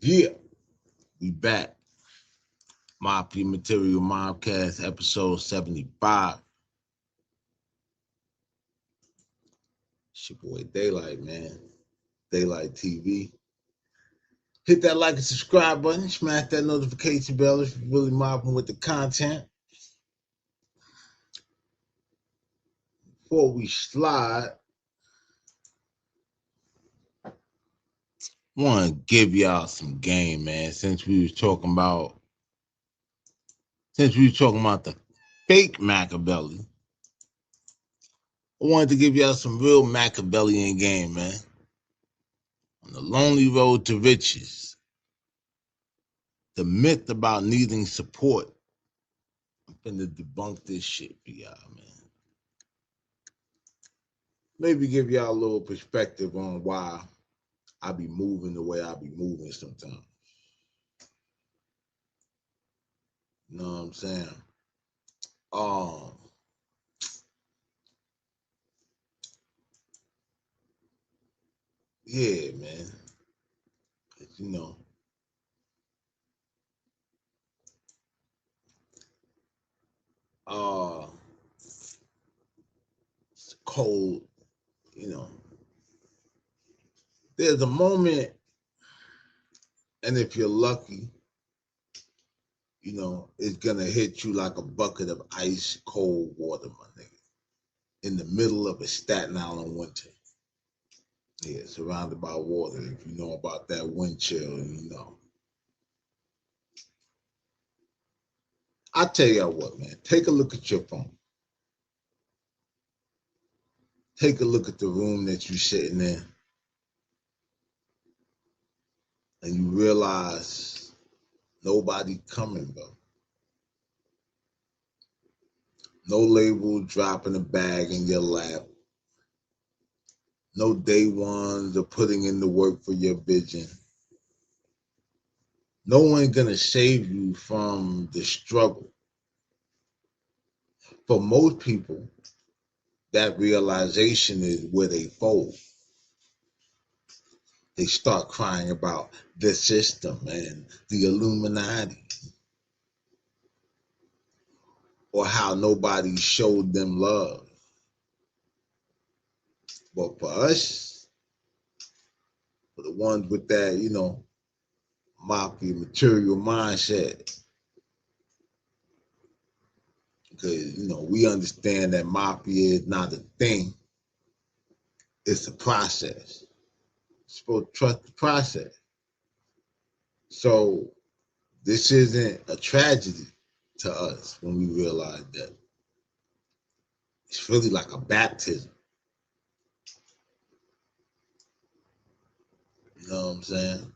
Yeah, we back. Mafia Material Mobcast, episode 75. It's your boy Daylight, man. Daylight TV. Hit that like and subscribe button. Smash that notification bell if you're really mobbing with the content. Before we slide, want to give y'all some game, man. Since we was talking about the fake Machiavelli, I wanted to give y'all some real Machiavellian game, man. On the lonely road to riches, the myth about needing support. I'm finna debunk this shit for y'all, man. Maybe give y'all a little perspective on why I be moving the way I be moving sometimes. You know what I'm saying? Um, yeah, man. You know, uh, it's cold. You know, there's a moment, and if you're lucky, you know, it's gonna hit you like a bucket of ice cold water, my nigga, in the middle of a Staten Island winter. Yeah, surrounded by water. If you know about that wind chill, you know. I tell y'all what, man. Take a look at your phone. Take a look at the room that you're sitting in, and you realize nobody coming, bro. No label dropping a bag in your lap. No day ones or putting in the work for your vision. No one gonna save you from the struggle. For most people, that realization is where they fold. They start crying about the system and the Illuminati, or how nobody showed them love. But for us, for the ones with that, you know, mafia material mindset, because, you know, we understand that mafia is not a thing, it's a process. You're supposed to trust the process. So this isn't a tragedy to us when we realize that. It's really like a baptism. You know what I'm saying?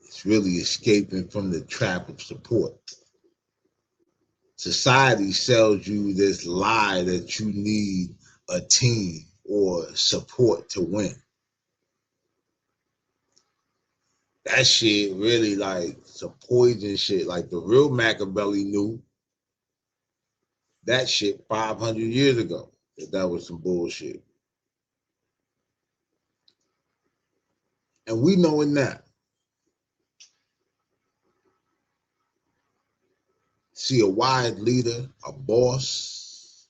It's really escaping from the trap of support. Society sells you this lie that you need a team or support to win. That shit really like some poison shit. Like the real Machiavelli knew that shit 500 years ago. That was some bullshit. And we know it now. See a wise leader, a boss,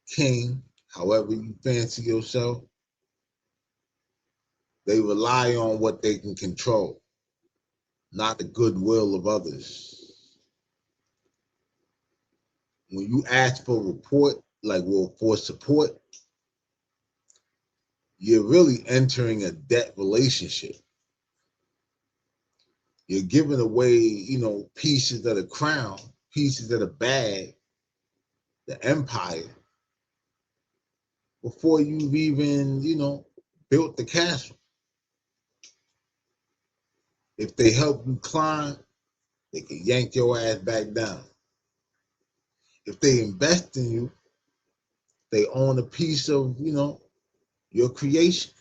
king, however you fancy yourself, they rely on what they can control, not the goodwill of others. When you ask for report, like well, for support, you're really entering a debt relationship. You're giving away, you know, pieces of the crown, pieces of the bag, the empire, before you've even, you know, built the castle. If they help you climb, they can yank your ass back down. If they invest in you, they own a piece of, you know, your creation.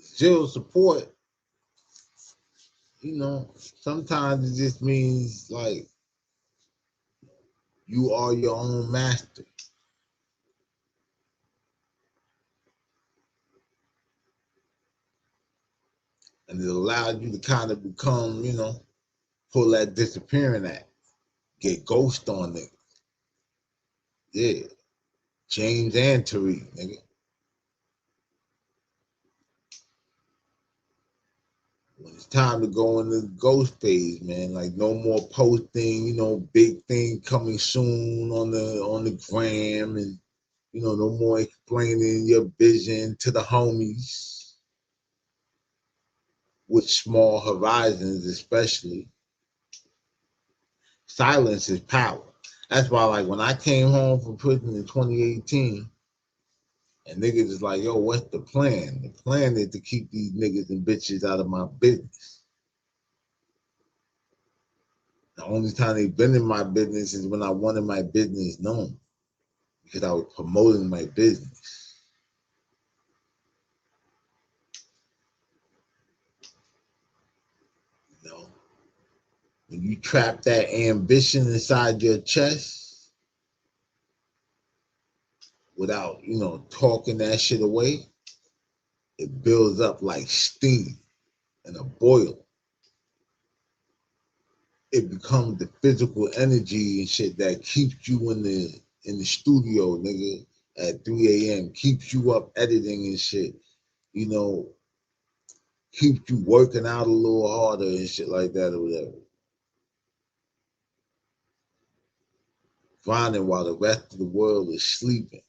Zero support, you know, sometimes it just means like you are your own master. And it allowed you to kind of become, pull that disappearing act, get ghost on niggas. Yeah, James and Tariq, nigga. When it's time to go into the ghost phase, man, like no more posting, big thing coming soon on the gram, and no more explaining your vision to the homies with small horizons, especially. Silence is power. That's why, like, when I came home from prison in 2018, and niggas is like, yo, what's the plan? The plan is to keep these niggas and bitches out of my business. The only time they've been in my business is when I wanted my business known, because I was promoting my business. You know, when you trap that ambition inside your chest without, talking that shit away, it builds up like steam in a boil. It becomes the physical energy and shit that keeps you in the studio, nigga, at 3 a.m., keeps you up editing and shit, you know, keeps you working out a little harder and shit like that or whatever. Grinding while the rest of the world is sleeping.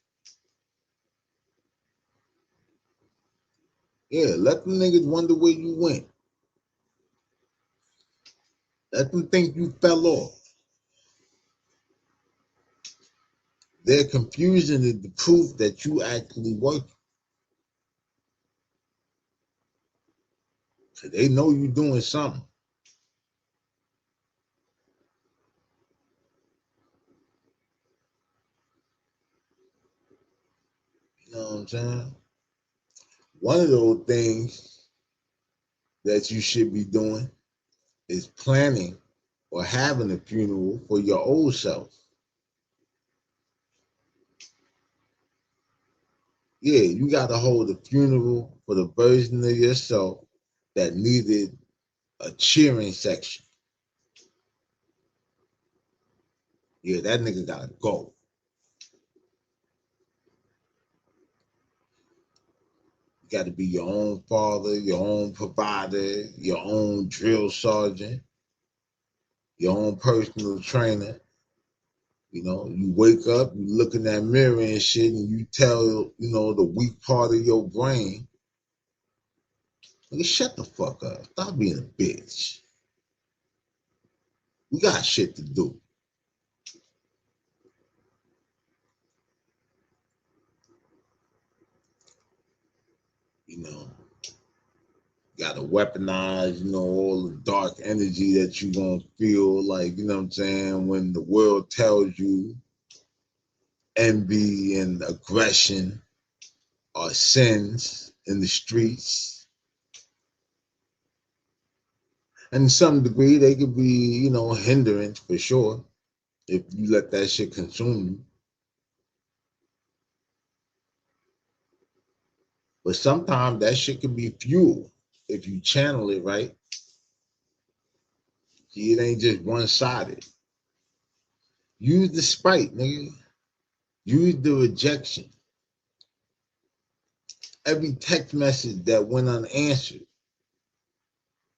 Yeah, let them niggas wonder where you went. Let them think you fell off. Their confusion is the proof that you actually working. Cause they know you doing something. You know what I'm saying? One of those things that you should be doing is planning or having a funeral for your old self. Yeah, you got to hold a funeral for the version of yourself that needed a cheering section. Yeah, that nigga got to go. You got to be your own father, your own provider, your own drill sergeant, your own personal trainer. You wake up, you look in that mirror and shit, and you tell, the weak part of your brain, nigga, shut the fuck up. Stop being a bitch. We got shit to do. You know, got to weaponize, all the dark energy that you gonna feel like, you know what I'm saying, when the world tells you envy and aggression are sins in the streets. And to some degree, they could be, hindrance for sure if you let that shit consume you. But sometimes that shit can be fuel if you channel it right. It ain't just one sided. Use the spite, nigga. Use the rejection. Every text message that went unanswered.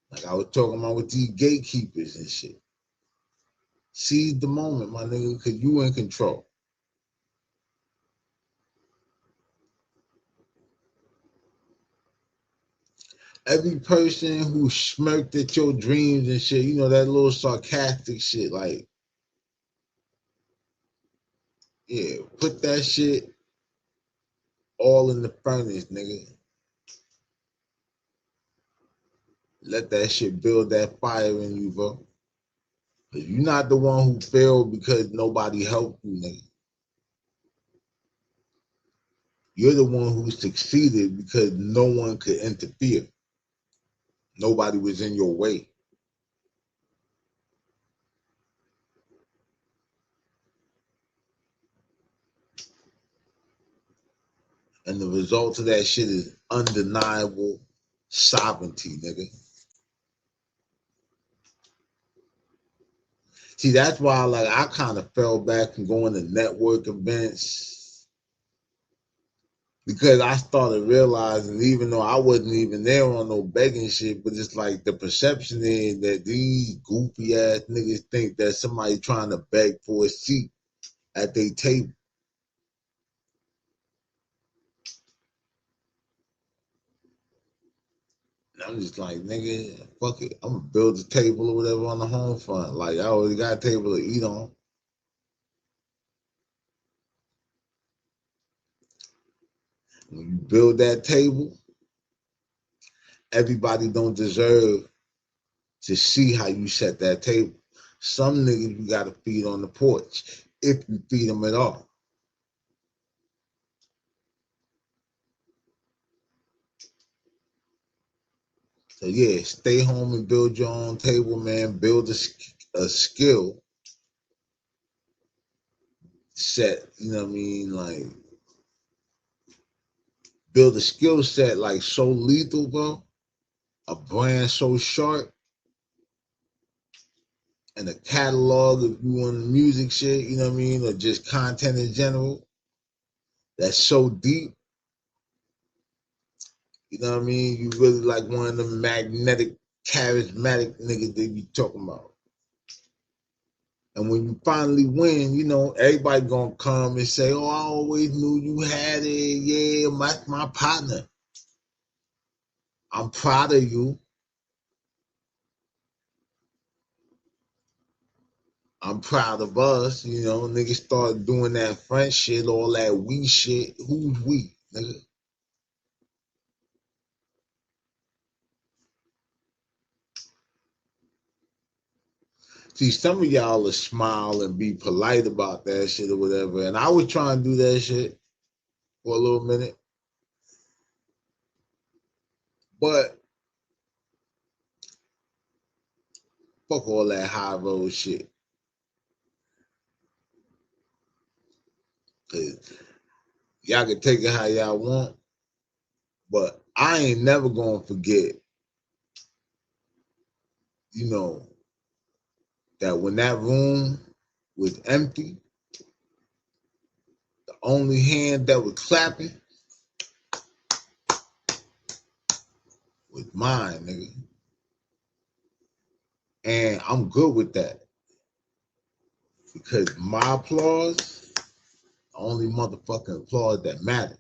Like I was talking about with these gatekeepers and shit. Seize the moment, my nigga, because you in control. Every person who smirked at your dreams and shit, that little sarcastic shit, like, yeah, put that shit all in the furnace, nigga. Let that shit build that fire in you, bro. Cause you're not the one who failed because nobody helped you, nigga. You're the one who succeeded because no one could interfere. Nobody was in your way. And the result of that shit is undeniable Sovereignty, nigga. See, that's why like I kind of fell back from going to network events because I started realizing, even though I wasn't even there on no begging shit, but it's like the perception is that these goofy ass niggas think that somebody trying to beg for a seat at their table. And I'm just like, nigga, fuck it. I'm gonna build a table or whatever on the home front. Like I already got a table to eat on. When you build that table, everybody don't deserve to see how you set that table. Some niggas you gotta feed on the porch, if you feed them at all. So yeah, stay home and build your own table, man. Build a skill set, you know what I mean? Like build a skill set like so lethal, bro. A brand so sharp and a catalog if you want music shit, you know what I mean, or just content in general that's so deep, you know what I mean? You really like one of them magnetic, charismatic niggas they be talking about. And when you finally win, you know, everybody gonna come and say, oh, I always knew you had it. Yeah, my partner. I'm proud of you. I'm proud of us. You know, niggas start doing that French shit, all that we shit. Who's we, nigga? See, some of y'all will smile and be polite about that shit or whatever. And I was trying to do that shit for a little minute. But fuck all that high road shit. Cause y'all can take it how y'all want. But I ain't never gonna forget, you know, that when that room was empty, the only hand that was clapping was mine, nigga. And I'm good with that. Because my applause, the only motherfucking applause that matters.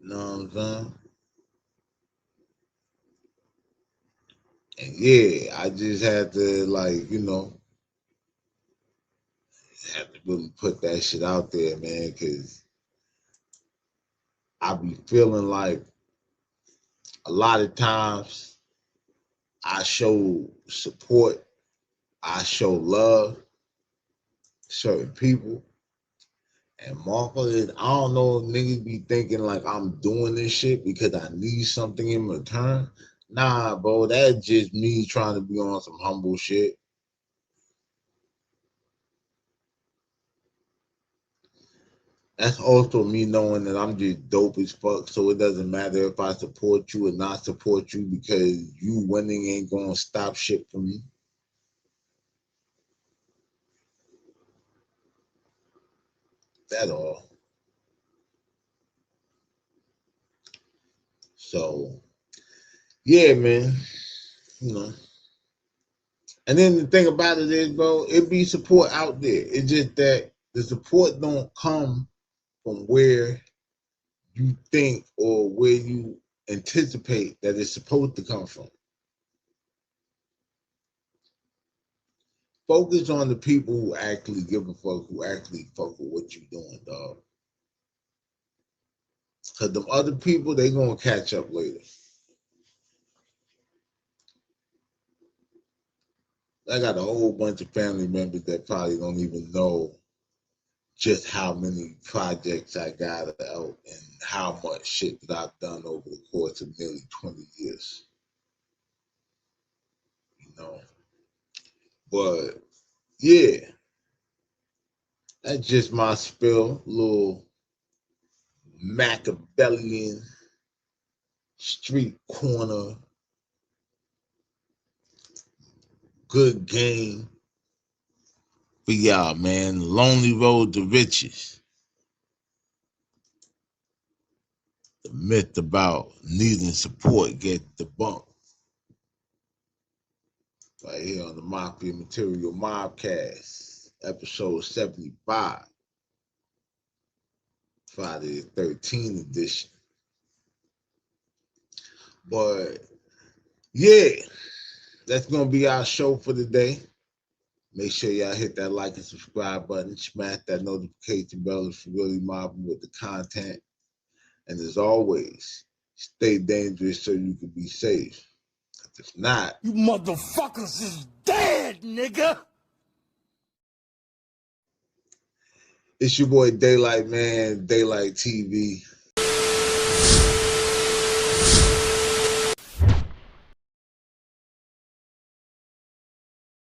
You know what I'm saying? And yeah, I just had to like, you know, have to really put that shit out there, man, because I be feeling like a lot of times I show support, I show love to certain people. And Marco, I don't know if niggas be thinking like I'm doing this shit because I need something in return. Nah, bro, that's just me trying to be on some humble shit. That's also me knowing that I'm just dope as fuck. So it doesn't matter if I support you or not support you because you winning ain't gonna stop shit for me at all. So yeah, man, you know. And then the thing about it is, bro, it be support out there. It's just that the support don't come from where you think or where you anticipate that it's supposed to come from. Focus on the people who actually give a fuck, who actually fuck with what you doing, dog. Cause them other people, they gonna catch up later. I got a whole bunch of family members that probably don't even know just how many projects I got out and how much shit that I've done over the course of nearly 20 years. You know. But yeah, That's just my spill, little Machiavellian street corner, good game for y'all, man. Lonely road to riches. The myth about needing support get debunked. Right here on the Mafia Material Mobcast, episode 75, Friday the 13th edition. But yeah, that's gonna be our show for today. Make sure y'all hit that like and subscribe button, smash that notification bell if you're really mobbing with the content. And as always, stay dangerous so you can be safe. If not, you motherfuckers is dead, nigga. It's your boy Daylight, man, Daylight TV.